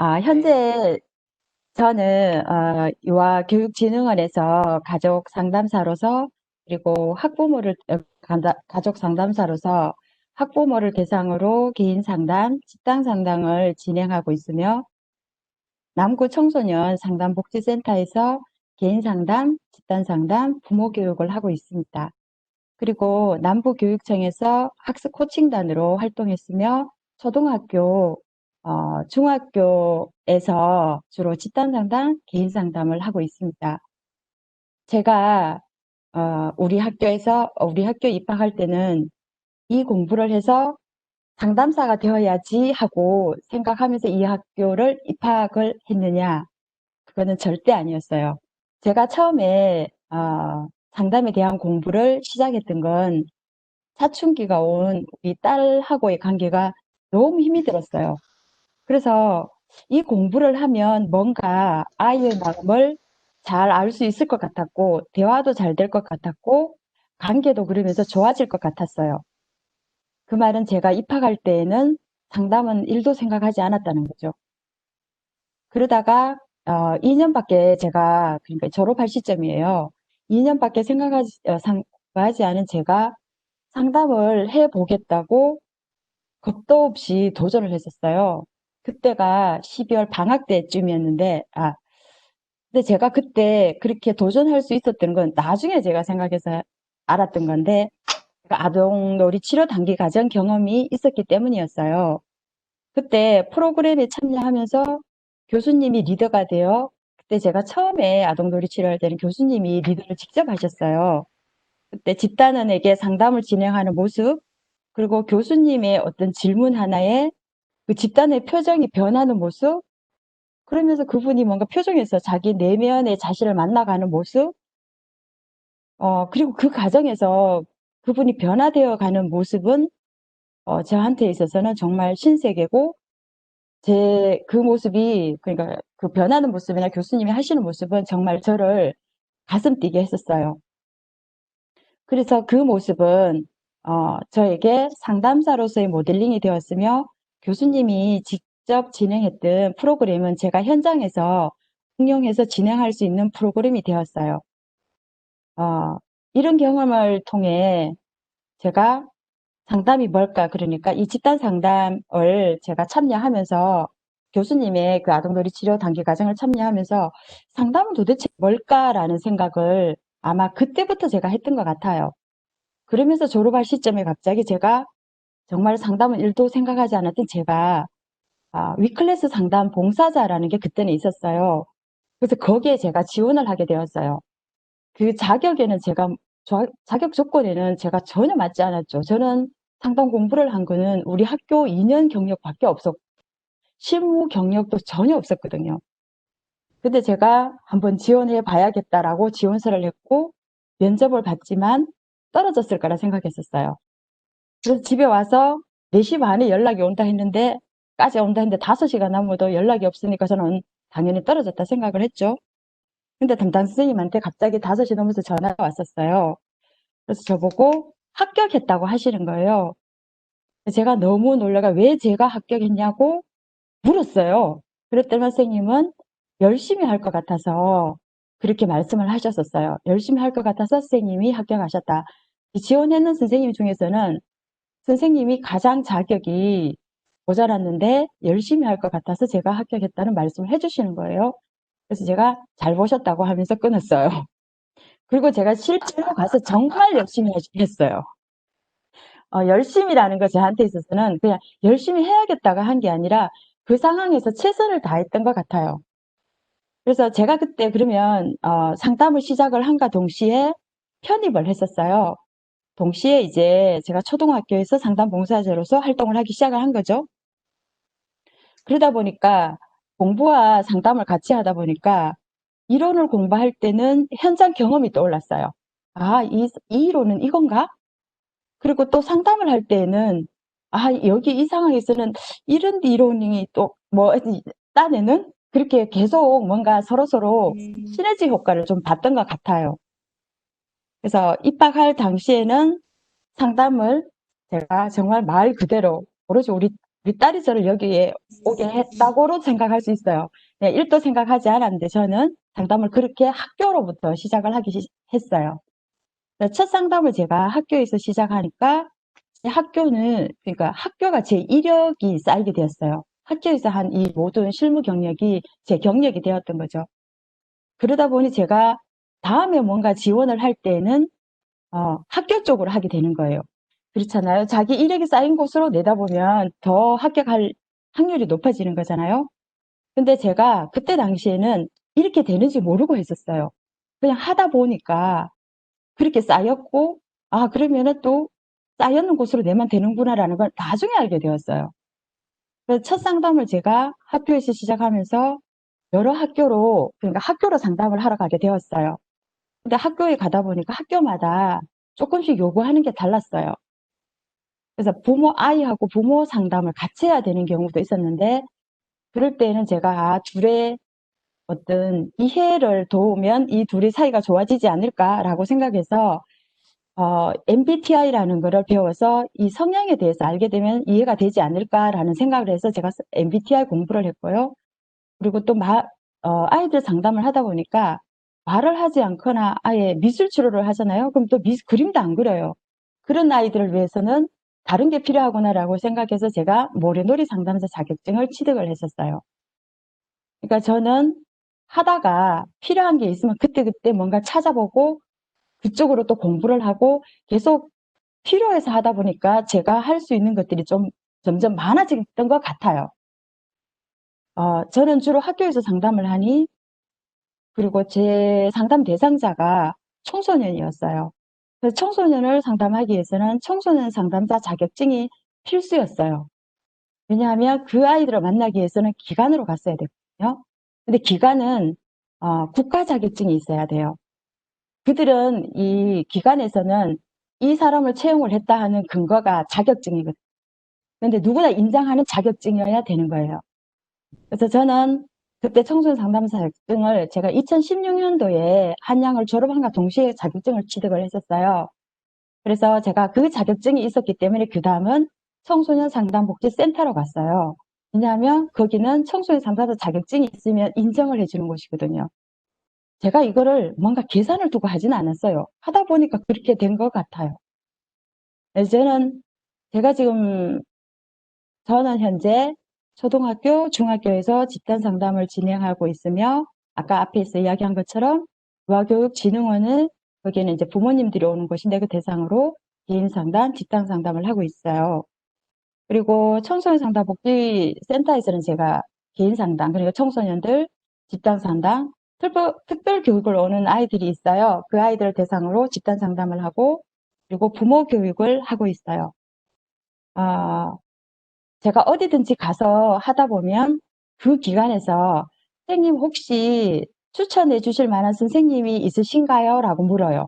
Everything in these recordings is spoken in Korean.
네. 현재 저는 유아교육진흥원에서 가족 상담사로서 그리고 가족 상담사로서 학부모를 대상으로 개인 상담, 집단 상담을 진행하고 있으며 남구 청소년 상담복지센터에서 개인 상담, 집단 상담, 부모 교육을 하고 있습니다. 그리고 남부교육청에서 학습 코칭단으로 활동했으며 초등학교, 중학교에서 주로 집단 상담, 개인 상담을 하고 있습니다. 제가 우리 학교 입학할 때는 이 공부를 해서 상담사가 되어야지 하고 생각하면서 이 학교를 입학을 했느냐? 그거는 절대 아니었어요. 제가 처음에 상담에 대한 공부를 시작했던 건 사춘기가 온 우리 딸하고의 관계가 너무 힘이 들었어요. 그래서 이 공부를 하면 뭔가 아이의 마음을 잘 알 수 있을 것 같았고, 대화도 잘 될 것 같았고, 관계도 그러면서 좋아질 것 같았어요. 그 말은 제가 입학할 때에는 상담은 1도 생각하지 않았다는 거죠. 그러다가 2년밖에 제가 그러니까 졸업할 시점이에요. 2년밖에 생각하지 않은 제가 상담을 해보겠다고 겁도 없이 도전을 했었어요. 그때가 12월 방학 때쯤이었는데, 근데 제가 그때 그렇게 도전할 수 있었던 건 나중에 제가 생각해서 알았던 건데, 제가 아동놀이 치료 단기 과정 경험이 있었기 때문이었어요. 그때 프로그램에 참여하면서 교수님이 리더가 되어, 그때 제가 처음에 아동놀이 치료할 때는 교수님이 리더를 직접 하셨어요. 그때 집단원에게 상담을 진행하는 모습, 그리고 교수님의 어떤 질문 하나에 그 집단의 표정이 변하는 모습, 그러면서 그분이 뭔가 표정에서 자기 내면의 자신을 만나가는 모습, 그리고 그 과정에서 그분이 변화되어 가는 모습은 저한테 있어서는 정말 신세계고, 그 모습이, 그러니까 그 변하는 모습이나 교수님이 하시는 모습은 정말 저를 가슴 뛰게 했었어요. 그래서 그 모습은 저에게 상담사로서의 모델링이 되었으며 교수님이 직접 진행했던 프로그램은 제가 현장에서 응용해서 진행할 수 있는 프로그램이 되었어요. 어, 이런 경험을 통해 제가 상담이 뭘까? 그러니까 이 집단 상담을 제가 참여하면서 교수님의 그 아동놀이 치료 단계 과정을 참여하면서 상담은 도대체 뭘까라는 생각을 아마 그때부터 제가 했던 것 같아요. 그러면서 졸업할 시점에 갑자기 제가 정말 상담은 1도 생각하지 않았던 제가 위클래스 상담 봉사자라는 게 그때는 있었어요. 그래서 거기에 제가 지원을 하게 되었어요. 그 자격에는 자격 조건에는 제가 전혀 맞지 않았죠. 저는 상담 공부를 한 거는 우리 학교 2년 경력밖에 없었고, 실무 경력도 전혀 없었거든요. 근데 제가 한번 지원해 봐야겠다라고 지원서를 냈고, 면접을 봤지만 떨어졌을 거라 생각했었어요. 그래서 집에 와서 4시 반에 연락이 온다 했는데 5시가 넘어도 연락이 없으니까 저는 당연히 떨어졌다 생각을 했죠. 근데 담당 선생님한테 갑자기 5시 넘어서 전화가 왔었어요. 그래서 저보고 합격했다고 하시는 거예요. 제가 너무 놀라가 왜 제가 합격했냐고 물었어요. 그랬더니 선생님은 열심히 할 것 같아서 그렇게 말씀을 하셨었어요. 열심히 할 것 같아서 선생님이 합격하셨다. 지원했는 선생님 중에서는 선생님이 가장 자격이 모자랐는데 열심히 할 것 같아서 제가 합격했다는 말씀을 해주시는 거예요. 그래서 제가 잘 보셨다고 하면서 끊었어요. 그리고 제가 실제로 가서 정말 열심히 했어요. 열심이라는 거 저한테 있어서는 그냥 열심히 해야겠다가 한 게 아니라 그 상황에서 최선을 다했던 것 같아요. 그래서 제가 그때 그러면 상담을 시작을 한가 동시에 편입을 했었어요. 동시에 이제 제가 초등학교에서 상담 봉사자로서 활동을 하기 시작을 한 거죠. 그러다 보니까 공부와 상담을 같이 하다 보니까 이론을 공부할 때는 현장 경험이 떠올랐어요. 이 이론은 이건가? 그리고 또 상담을 할 때에는 여기 이 상황에서는 이런 이론이 또 뭐 딴에는 그렇게 계속 뭔가 서로서로 음, 시너지 효과를 좀 봤던 것 같아요. 그래서 입학할 당시에는 상담을 제가 정말 말 그대로 오로지 우리 우리 딸이 저를 여기에 오게 했다고로 생각할 수 있어요. 네, 일도 생각하지 않았는데 저는 상담을 그렇게 학교로부터 시작을 했어요. 첫 상담을 제가 학교에서 시작하니까 제 학교는, 그러니까 학교가 제 이력이 쌓이게 되었어요. 학교에서 한 이 모든 실무 경력이 제 경력이 되었던 거죠. 그러다 보니 제가 다음에 뭔가 지원을 할 때는 학교 쪽으로 하게 되는 거예요. 그렇잖아요. 자기 이력이 쌓인 곳으로 내다보면 더 합격할 확률이 높아지는 거잖아요. 근데 제가 그때 당시에는 이렇게 되는지 모르고 했었어요. 그냥 하다 보니까 그렇게 쌓였고, 아, 그러면은 또 쌓였는 곳으로 내면 되는구나라는 걸 나중에 알게 되었어요. 그래서 첫 상담을 제가 학교에서 시작하면서 여러 학교로, 그러니까 학교로 상담을 하러 가게 되었어요. 근데 학교에 가다 보니까 학교마다 조금씩 요구하는 게 달랐어요. 그래서 아이하고 부모 상담을 같이 해야 되는 경우도 있었는데, 그럴 때는 제가 둘의 어떤 이해를 도우면 이 둘의 사이가 좋아지지 않을까라고 생각해서, MBTI라는 거를 배워서 이 성향에 대해서 알게 되면 이해가 되지 않을까라는 생각을 해서 제가 MBTI 공부를 했고요. 그리고 또 아이들 상담을 하다 보니까 말을 하지 않거나 아예 미술 치료를 하잖아요. 그럼 또 그림도 안 그려요. 그런 아이들을 위해서는 다른 게 필요하구나라고 생각해서 제가 모래놀이 상담사 자격증을 취득을 했었어요. 그러니까 저는 하다가 필요한 게 있으면 그때그때 뭔가 찾아보고 그쪽으로 또 공부를 하고 계속 필요해서 하다 보니까 제가 할 수 있는 것들이 좀 점점 많아졌던 것 같아요. 저는 주로 학교에서 상담을 하니, 그리고 제 상담 대상자가 청소년이었어요. 그래서 청소년을 상담하기 위해서는 청소년 상담자 자격증이 필수였어요. 왜냐하면 그 아이들을 만나기 위해서는 기관으로 갔어야 되거든요. 근데 기관은 국가 자격증이 있어야 돼요. 그들은 이 기관에서는 이 사람을 채용을 했다 하는 근거가 자격증이거든요. 근데 누구나 인정하는 자격증이어야 되는 거예요. 그래서 저는 그때 청소년 상담사 자격증을 제가 2016년도에 한양을 졸업한과 동시에 자격증을 취득을 했었어요. 그래서 제가 그 자격증이 있었기 때문에 그 다음은 청소년 상담복지센터로 갔어요. 왜냐하면 거기는 청소년 상담사 자격증이 있으면 인정을 해주는 곳이거든요. 제가 이거를 뭔가 계산을 두고 하지는 않았어요. 하다 보니까 그렇게 된 것 같아요. 그래서 제가 지금 저는 현재 초등학교, 중학교에서 집단 상담을 진행하고 있으며, 아까 앞에서 이야기한 것처럼 유아교육진흥원은 거기에는 이제 부모님들이 오는 곳인데 그 대상으로 개인 상담, 집단 상담을 하고 있어요. 그리고 청소년 상담 복지센터에서는 제가 개인 상담, 그러니까 청소년들 집단 상담, 특별 교육을 오는 아이들이 있어요. 그 아이들을 대상으로 집단 상담을 하고, 그리고 부모 교육을 하고 있어요. 아, 제가 어디든지 가서 하다 보면 그 기관에서 선생님 혹시 추천해 주실 만한 선생님이 있으신가요? 라고 물어요.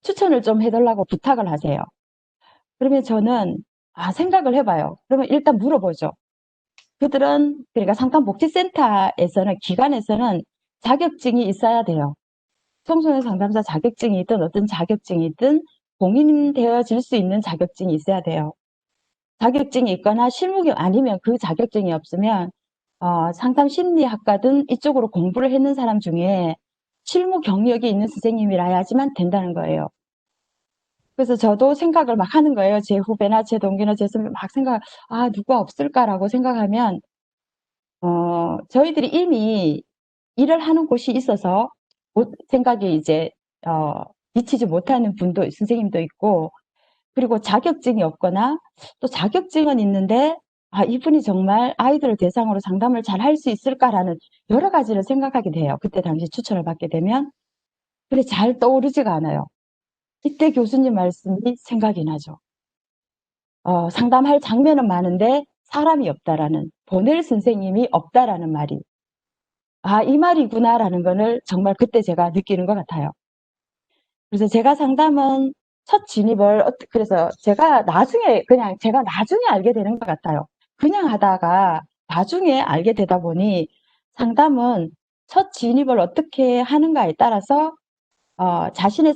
추천을 좀 해달라고 부탁을 하세요. 그러면 저는 생각을 해봐요. 그러면 일단 물어보죠. 그들은, 그러니까 상담복지센터에서는, 기관에서는 자격증이 있어야 돼요. 청소년 상담사 자격증이든 어떤 자격증이든 공인되어질 수 있는 자격증이 있어야 돼요. 자격증이 있거나 실무경 아니면 그 자격증이 없으면 상담심리학과든 이쪽으로 공부를 했는 사람 중에 실무 경력이 있는 선생님이라야지만 된다는 거예요. 그래서 저도 생각을 막 하는 거예요. 제 후배나 제 동기나 제 선배 막 누가 없을까라고 생각하면 저희들이 이미 일을 하는 곳이 있어서 생각이 이제 미치지 못하는 분도 선생님도 있고, 그리고 자격증이 없거나 또 자격증은 있는데 이분이 정말 아이들을 대상으로 상담을 잘 할 수 있을까라는 여러 가지를 생각하게 돼요. 그때 당시 추천을 받게 되면. 근데 잘 떠오르지가 않아요. 이때 교수님 말씀이 생각이 나죠. 상담할 장면은 많은데 사람이 없다라는, 보낼 선생님이 없다라는 말이, 이 말이구나라는 거를 정말 그때 제가 느끼는 것 같아요. 그래서 제가 상담은 첫 진입을, 그래서 제가 나중에 알게 되는 것 같아요. 그냥 하다가 나중에 알게 되다 보니 상담은 첫 진입을 어떻게 하는가에 따라서 자신의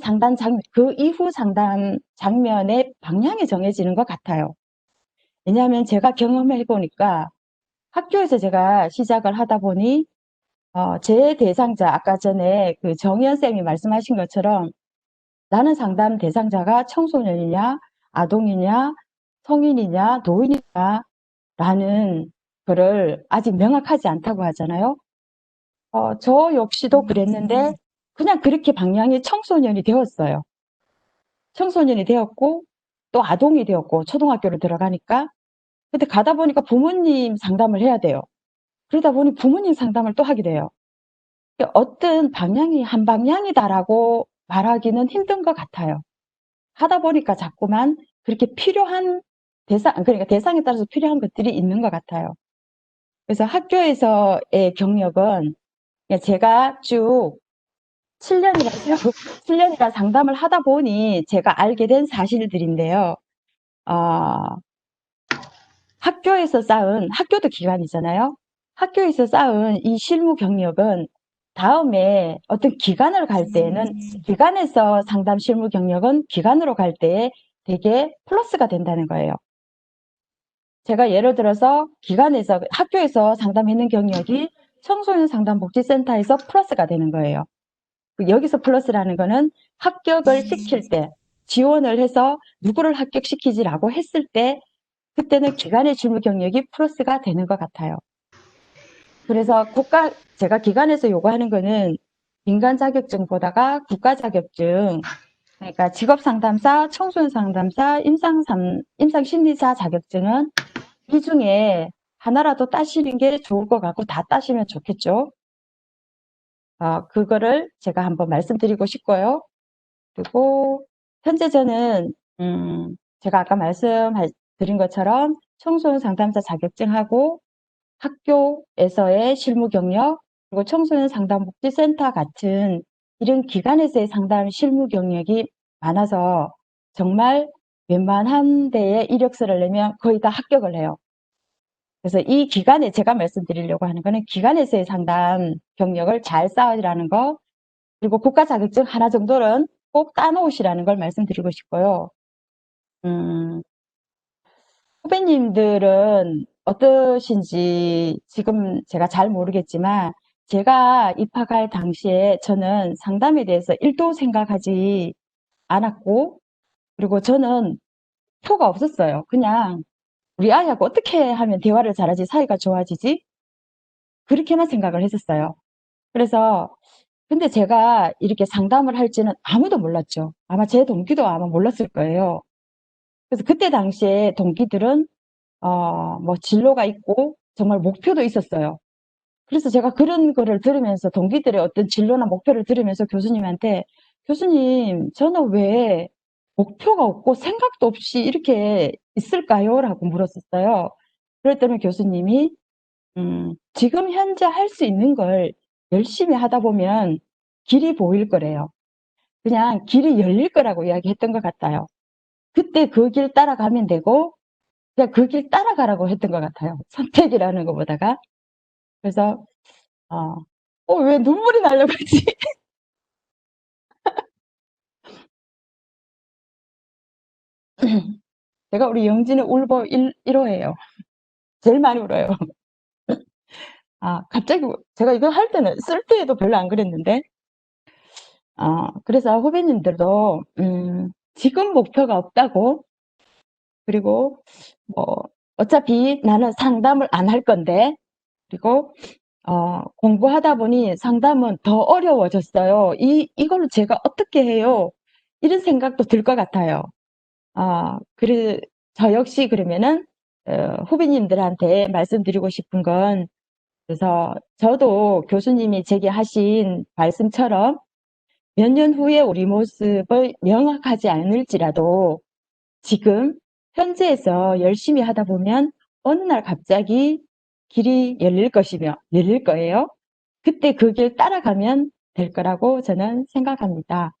그 이후 상담 장면의 방향이 정해지는 것 같아요. 왜냐하면 제가 경험해 보니까 학교에서 제가 시작을 하다 보니 제 대상자 아까 전에 그 정희연 쌤이 말씀하신 것처럼 나는 상담 대상자가 청소년이냐 아동이냐 성인이냐 노인이냐 라는 거를 아직 명확하지 않다고 하잖아요. 저 역시도 그랬는데 그냥 그렇게 방향이 청소년이 되었어요. 청소년이 되었고 또 아동이 되었고 초등학교를 들어가니까 근데 가다 보니까 부모님 상담을 해야 돼요. 그러다 보니 부모님 상담을 또 하게 돼요. 어떤 방향이 한 방향이다라고 말하기는 힘든 것 같아요. 하다 보니까 자꾸만 그렇게 필요한 그러니까 대상에 따라서 필요한 것들이 있는 것 같아요. 그래서 학교에서의 경력은 제가 쭉 7년이나, 7년이나 상담을 하다 보니 제가 알게 된 사실들인데요. 어, 학교에서 쌓은, 학교도 기간이잖아요. 학교에서 쌓은 이 실무 경력은 다음에 어떤 기관을 갈 때에는 기관에서 상담 실무 경력은 기관으로 갈 때에 되게 플러스가 된다는 거예요. 제가 예를 들어서 기관에서 학교에서 상담했는 경력이 청소년 상담복지센터에서 플러스가 되는 거예요. 여기서 플러스라는 거는 합격을 시킬 때 지원을 해서 누구를 합격시키지라고 했을 때 그때는 기관의 실무 경력이 플러스가 되는 것 같아요. 그래서 제가 기관에서 요구하는 거는 민간 자격증보다가 국가 자격증, 그러니까 직업 상담사, 청소년 상담사, 임상 심리사 자격증은 이 중에 하나라도 따시는 게 좋을 것 같고 다 따시면 좋겠죠. 그거를 제가 한번 말씀드리고 싶고요. 그리고 현재 저는 제가 아까 말씀드린 것처럼 청소년 상담사 자격증하고 학교에서의 실무 경력 그리고 청소년 상담복지센터 같은 이런 기관에서의 상담 실무 경력이 많아서 정말 웬만한 데에 이력서를 내면 거의 다 합격을 해요. 그래서 이 기간에 제가 말씀드리려고 하는 거는 기관에서의 상담 경력을 잘 쌓으라는 거 그리고 국가 자격증 하나 정도는 꼭 따놓으시라는 걸 말씀드리고 싶고요. 후배님들은 어떠신지 지금 제가 잘 모르겠지만 제가 입학할 당시에 저는 상담에 대해서 1도 생각하지 않았고 그리고 저는 표가 없었어요. 그냥 우리 아이하고 어떻게 하면 대화를 잘하지 사이가 좋아지지? 그렇게만 생각을 했었어요. 그래서 근데 제가 이렇게 상담을 할지는 아무도 몰랐죠. 아마 제 동기도 아마 몰랐을 거예요. 그래서 그때 당시에 동기들은 뭐 진로가 있고 정말 목표도 있었어요. 그래서 제가 그런 거를 들으면서 동기들의 어떤 진로나 목표를 들으면서 교수님한테 교수님 저는 왜 목표가 없고 생각도 없이 이렇게 있을까요? 라고 물었었어요. 그랬더니 교수님이 지금 현재 할 수 있는 걸 열심히 하다 보면 길이 보일 거래요. 그냥 길이 열릴 거라고 이야기했던 것 같아요. 그때 그 길 따라가면 되고 그냥 그 길 따라가라고 했던 것 같아요. 선택이라는 것보다가. 그래서 왜 눈물이 나려고 하지? 제가 우리 영진의 울보 1호예요. 제일 많이 울어요. 갑자기 제가 이거 할 때는 쓸 때에도 별로 안 그랬는데 그래서 후배님들도 지금 목표가 없다고 그리고 뭐 어차피 나는 상담을 안 할 건데 그리고 공부하다 보니 상담은 더 어려워졌어요. 이걸 제가 어떻게 해요? 이런 생각도 들 것 같아요. 그래, 저 역시 그러면은, 후배님들한테 말씀드리고 싶은 건, 그래서 저도 교수님이 제게 하신 말씀처럼 몇 년 후에 우리 모습을 명확하지 않을지라도 지금 현재에서 열심히 하다 보면 어느 날 갑자기 길이 열릴 거예요. 그때 그 길 따라가면 될 거라고 저는 생각합니다.